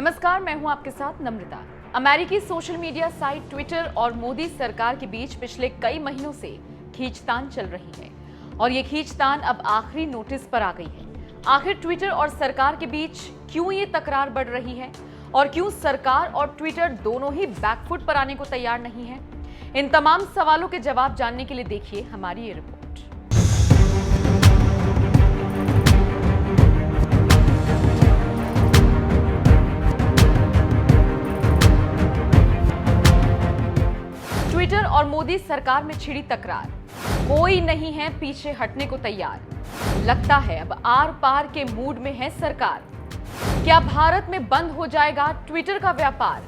नमस्कार, मैं हूं आपके साथ नम्रता। अमेरिकी सोशल मीडिया साइट ट्विटर और मोदी सरकार के बीच पिछले कई महीनों से खींचतान चल रही है और ये खींचतान अब आखिरी नोटिस पर आ गई है। आखिर ट्विटर और सरकार के बीच क्यों ये तकरार बढ़ रही है और क्यों सरकार और ट्विटर दोनों ही बैकफुट पर आने को तैयार नहीं है? इन तमाम सवालों के जवाब जानने के लिए देखिए हमारी ये रिपोर्ट। ट्विटर और मोदी सरकार में छिड़ी तकरार, कोई नहीं है पीछे हटने को तैयार। लगता है अब आर पार के मूड में है सरकार। क्या भारत में बंद हो जाएगा ट्विटर का व्यापार?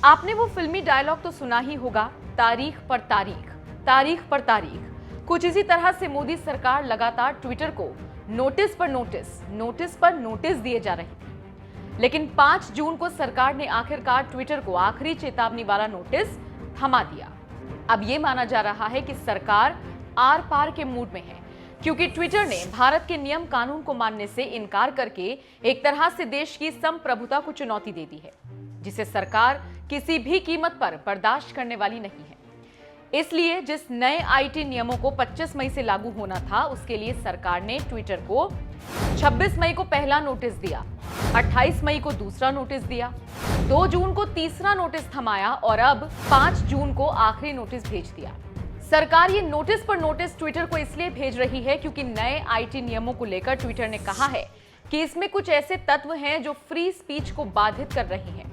आपने वो फिल्मी डायलॉग तो सुना ही होगा, तारीख पर तारीख, तारीख पर तारीख। कुछ इसी तरह से मोदी सरकार लगातार ट्विटर को नोटिस पर नोटिस, नोटिस पर नोटिस दिए जा रहे थे। लेकिन 5 जून को सरकार ने आखिरकार ट्विटर को आखिरी चेतावनी वाला नोटिस थमा दिया। अब ये माना जा रहा है कि सरकार आर पार के मूड में है, क्योंकि ट्विटर ने भारत के नियम कानून को मानने से इनकार करके एक तरह से देश की संप्रभुता को चुनौती दे दी है, जिसे सरकार किसी भी कीमत पर बर्दाश्त करने वाली नहीं है। इसलिए जिस नए आईटी नियमों को 25 मई से लागू होना था, उसके लिए सरकार ने ट्विटर को 26 मई को पहला नोटिस दिया, 28 मई को दूसरा नोटिस दिया, 2 जून को तीसरा नोटिस थमाया और अब 5 जून को आखिरी नोटिस भेज दिया। सरकार ये नोटिस पर नोटिस ट्विटर को इसलिए भेज रही है क्योंकि नए आईटी नियमों को लेकर ट्विटर ने कहा है कि इसमें कुछ ऐसे तत्व हैं जो फ्री स्पीच को बाधित कर रहे हैं।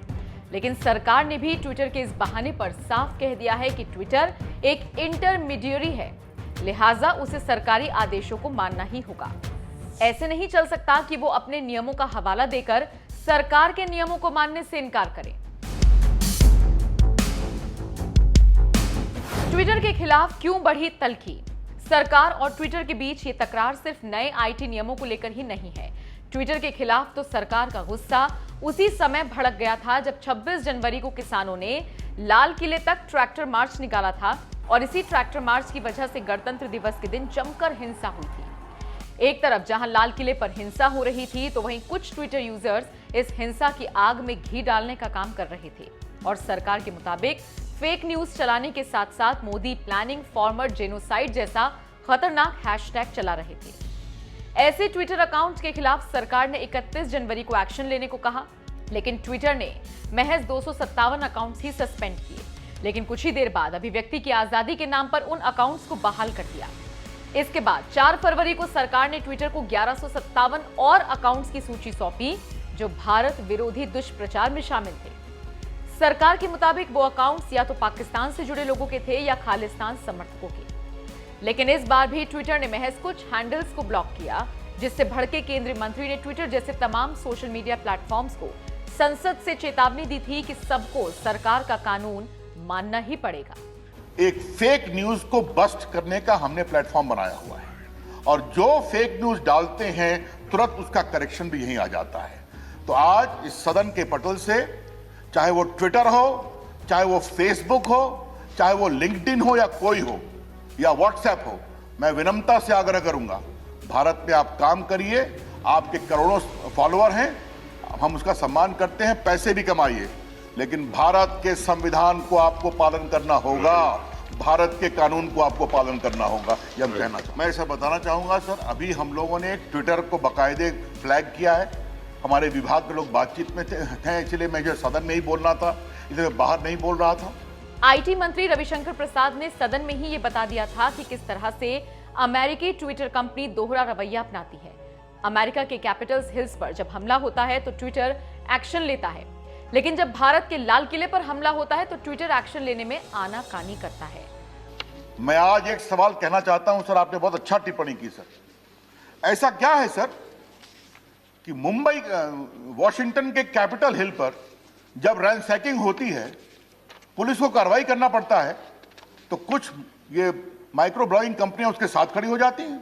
लेकिन सरकार ने भी ट्विटर के इस बहाने पर साफ कह दिया है कि ट्विटर एक इंटरमीडियरी है, लिहाजा उसे सरकारी आदेशों को मानना ही होगा। ऐसे नहीं चल सकता कि वो अपने नियमों का हवाला देकर सरकार के नियमों को मानने से इनकार करे। ट्विटर के खिलाफ क्यों बढ़ी तल्खी? सरकार और ट्विटर के बीच ये तकरार सिर्फ नए आईटी नियमों को लेकर ही नहीं है। ट्विटर के खिलाफ तो सरकार का गुस्सा उसी समय भड़क गया था जब 26 जनवरी को किसानों ने लाल किले तक ट्रैक्टर मार्च निकाला था और इसी ट्रैक्टर मार्च की वजह से गणतंत्र दिवस के दिन जमकर हिंसा हुई थी। एक तरफ जहां लाल किले पर हिंसा हो रही थी, तो वहीं कुछ ट्विटर यूजर्स इस हिंसा की आग में घी डालने का काम कर रहे थे और सरकार के मुताबिक फेक न्यूज चलाने के साथ साथ मोदी प्लानिंग फॉर्मर जेनोसाइड जैसा खतरनाक हैशटैग चला रहे थे। ऐसे ट्विटर अकाउंट्स के खिलाफ सरकार ने 31 जनवरी को एक्शन लेने को कहा, लेकिन ट्विटर ने महज 257 अकाउंट्स ही सस्पेंड किए। लेकिन कुछ ही देर बाद अभिव्यक्ति की आजादी के नाम पर उन अकाउंट्स को बहाल कर दिया। इसके बाद 4 फरवरी को सरकार ने ट्विटर को 1157 और अकाउंट्स की सूची सौंपी जो भारत विरोधी दुष्प्रचार में शामिल थे। सरकार के मुताबिक वो अकाउंट्स या तो पाकिस्तान से जुड़े लोगों के थे या खालिस्तान समर्थकों के। लेकिन इस बार भी ट्विटर ने महज कुछ हैंडल्स को ब्लॉक किया, जिससे भड़के केंद्रीय मंत्री ने ट्विटर जैसे तमाम सोशल मीडिया प्लेटफॉर्म्स को संसद से चेतावनी दी थी कि सबको सरकार का कानून मानना ही पड़ेगा। एक फेक न्यूज को बस्ट करने का हमने प्लेटफॉर्म बनाया हुआ है और जो फेक न्यूज डालते हैं तुरंत उसका करेक्शन भी यहीं आ जाता है। तो आज इस सदन के पटल से, चाहे वो ट्विटर हो, चाहे वो फेसबुक हो, चाहे वो लिंक्डइन हो या कोई हो या व्हाट्सएप हो, मैं विनम्रता से आग्रह करूंगा, भारत में आप काम करिए। आपके करोड़ों फॉलोअर हैं, हम उसका सम्मान करते हैं, पैसे भी कमाइए, लेकिन भारत के संविधान को आपको पालन करना होगा, भारत के कानून को आपको पालन करना होगा। यह कहना चाहूँ। मैं ऐसा बताना चाहूंगा सर, अभी हम लोगों ने ट्विटर को बाकायदे फ्लैग किया है। हमारे विभाग के लोग बातचीत में थे, इसलिए मैं जो सदन में ही बोलना था, इसलिए बाहर नहीं बोल रहा था। आईटी मंत्री रविशंकर प्रसाद ने सदन में ही ये बता दिया था कि किस तरह से अमेरिकी ट्विटर कंपनी दोहरा रवैया अपनाती है। अमेरिका के कैपिटल हिल्स पर जब हमला होता है तो ट्विटर एक्शन लेता है, लेकिन जब भारत के लाल किले पर हमला होता है तो ट्विटर एक्शन लेने में आनाकानी करता है। मैं आज एक सवाल कहना चाहता हूं सर, आपने बहुत अच्छा टिप्पणी की सर। ऐसा क्या है सर कि मुंबई वॉशिंगटन के कैपिटल हिल पर जब रैंसैकिंग होती है, पुलिस को कार्रवाई करना पड़ता है, तो कुछ ये माइक्रो ब्लॉगिंग कंपनियां उसके साथ खड़ी हो जाती हैं,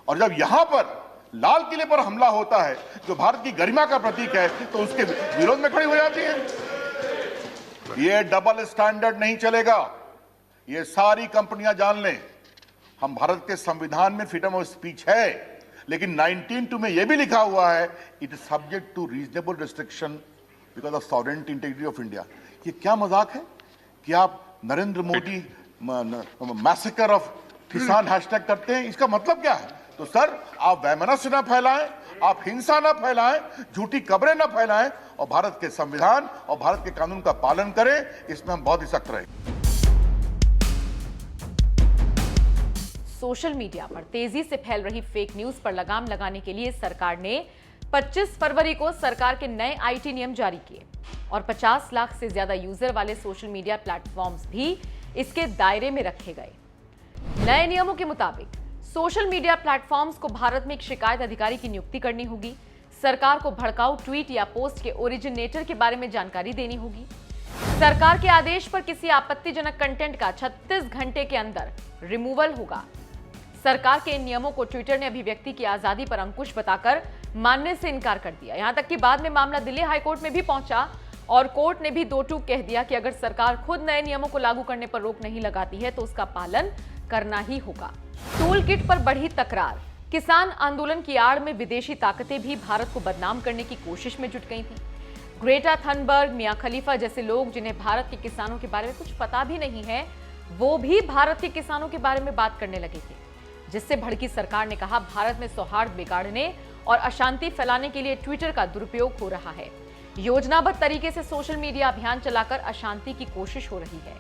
और जब यहां पर लाल किले पर हमला होता है जो भारत की गरिमा का प्रतीक है, तो उसके विरोध में खड़ी हो जाती है। ये डबल स्टैंडर्ड नहीं चलेगा, ये सारी कंपनियां जान लें। हम भारत के संविधान में फ्रीडम ऑफ स्पीच है, लेकिन 19(2) में यह भी लिखा हुआ है, it is subject to reasonable restriction because of sovereignty integrity of India. ये क्या मजाक है कि आप Narendra Modi massacre of kisan hashtag करते हैं? इसका मतलब क्या है? तो सर, आप वैमनस्य न फैलाएं, आप हिंसा न फैलाएं, झूठी खबरें न फैलाएं और भारत के संविधान और भारत के कानून का पालन करें। इसमें हम बहुत ही सख्त रहें। सोशल मीडिया पर तेजी से फैल रही फेक न्यूज पर लगाम लगाने के लिए सरकार ने 25 फरवरी को सरकार के नए आईटी नियम जारी किए और 50 लाख से ज्यादा यूजर वाले सोशल मीडिया प्लेटफॉर्म्स भी इसके दायरे में रखे गए। नए नियमों के मुताबिक सोशल मीडिया प्लेटफॉर्म्स को भारत में एक शिकायत अधिकारी की नियुक्ति करनी होगी। सरकार को भड़काऊ ट्वीट या पोस्ट के ओरिजिनेटर के बारे में जानकारी देनी होगी। सरकार के आदेश पर किसी आपत्तिजनक कंटेंट का 36 घंटे के अंदर रिमूवल होगा। सरकार के इन नियमों को ट्विटर ने अभिव्यक्ति की आजादी पर अंकुश बताकर मानने से इनकार कर दिया। यहां तक कि बाद में मामला दिल्ली हाईकोर्ट में भी पहुंचा और कोर्ट ने भी दो टूक कह दिया कि अगर सरकार खुद नए नियमों को लागू करने पर रोक नहीं लगाती है तो उसका पालन करना ही होगा। टूल किट पर बढ़ी तकरार। किसान आंदोलन की आड़ में विदेशी ताकतें भी भारत को बदनाम करने की कोशिश में जुट गई थी। ग्रेटा थनबर्ग, मियां खलीफा जैसे लोग जिन्हें भारत के किसानों के बारे में कुछ पता भी नहीं है, वो भी भारत के किसानों के बारे में बात करने लगे थे, जिससे भड़की सरकार ने कहा भारत में सौहार्द बिगाड़ने और अशांति फैलाने के लिए ट्विटर का दुरुपयोग हो रहा है। योजनाबद्ध तरीके से सोशल मीडिया अभियान चलाकर अशांति की कोशिश हो रही है।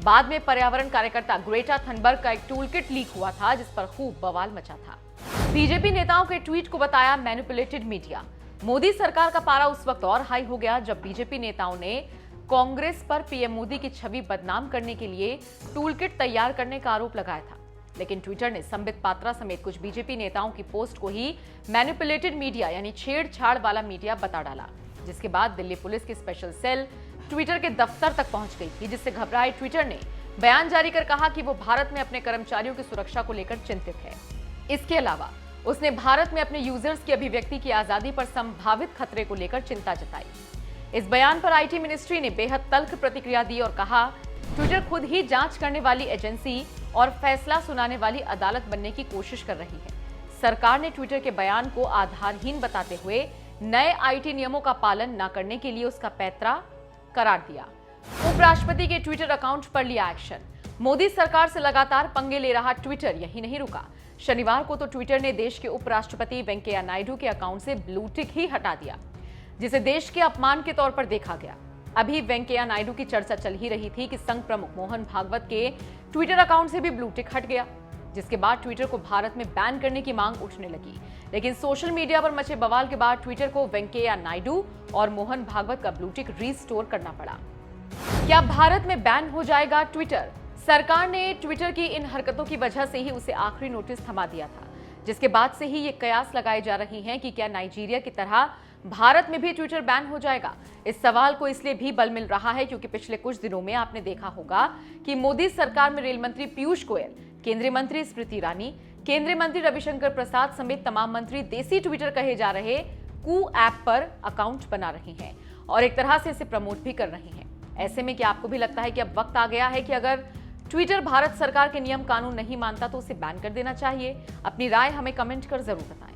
बाद में पर्यावरण कार्यकर्ता ग्रेटा थनबर्ग का एक टूल किट लीक हुआ था जिस पर खूब बवाल मचा था। बीजेपी नेताओं के ट्वीट को बताया मैनिपुलेटेड मीडिया। मोदी सरकार का पारा उस वक्त और हाई हो गया जब बीजेपी नेताओं ने कांग्रेस पर पीएम मोदी की छवि बदनाम करने के लिए टूल किट तैयार करने का आरोप लगाया था। लेकिन ट्विटर ने संबित पात्रा समेत कुछ बीजेपी नेताओं की पोस्ट को ही मैनिपुलेटेड मीडिया यानी छेड़छाड़ वाला मीडिया बता डाला, जिसके बाद दिल्ली पुलिस की स्पेशल सेल ट्विटर के दफ्तर तक पहुंच गई थी, जिससे घबराए ट्विटर ने बयान जारी कर कहा कि वो भारत में अपने कर्मचारियों की सुरक्षा को लेकर चिंतित है। इसके अलावा उसने भारत में अपने यूजर्स की अभिव्यक्ति की आजादी पर संभावित खतरे को लेकर चिंता जताई। इस बयान पर आईटी मिनिस्ट्री ने बेहद तल्ख प्रतिक्रिया दी और कहा, ट्विटर खुद ही जांच करने वाली एजेंसी और फैसला सुनाने वाली अदालत बनने की कोशिश कर रही है। सरकार ने ट्विटर के बयान को आधारहीन बताते हुए नए आईटी नियमों का पालन न करने के लिए उसका पैंतरा करार दिया। उपराष्ट्रपति के ट्विटर अकाउंट पर लिया एक्शन। मोदी सरकार से लगातार पंगे ले रहा ट्विटर यही नहीं रुका। शनिवार को तो ट्विटर ने देश के उपराष्ट्रपति वेंकैया नायडू के अकाउंट से ब्लू टिक ही हटा दिया, जिसे देश के अपमान के तौर पर देखा गया। अभी वेंकैया नायडू की चर्चा चल ही रही थी कि संघ प्रमुख मोहन भागवत के ट्विटर अकाउंट से भी ब्लू टिक हट गया, जिसके बाद ट्विटर को भारत में बैन करने की मांग उठने लगी। लेकिन सोशल मीडिया पर मचे बवाल के बाद ट्विटर को वेंकैया नायडू और मोहन भागवत का ब्लू टिक रीस्टोर करना पड़ा। क्या भारत में बैन हो जाएगा ट्विटर? सरकार ने ट्विटर की इन हरकतों की वजह से ही उसे आखिरी नोटिस थमा दिया था, जिसके बाद से ही ये कयास लगाए जा रहे हैं कि क्या नाइजीरिया की तरह भारत में भी ट्विटर बैन हो जाएगा। इस सवाल को इसलिए भी बल मिल रहा है क्योंकि पिछले कुछ दिनों में आपने देखा होगा कि मोदी सरकार में रेल मंत्री पीयूष गोयल, केंद्रीय मंत्री स्मृति ईरानी, केंद्रीय मंत्री रविशंकर प्रसाद समेत तमाम मंत्री देसी ट्विटर कहे जा रहे कू ऐप पर अकाउंट बना रहे हैं और एक तरह से इसे प्रमोट भी कर रहे हैं। ऐसे में क्या आपको भी लगता है कि अब वक्त आ गया है कि अगर ट्विटर भारत सरकार के नियम कानून नहीं मानता तो उसे बैन कर देना चाहिए? अपनी राय हमें कमेंट कर जरूर बताएं।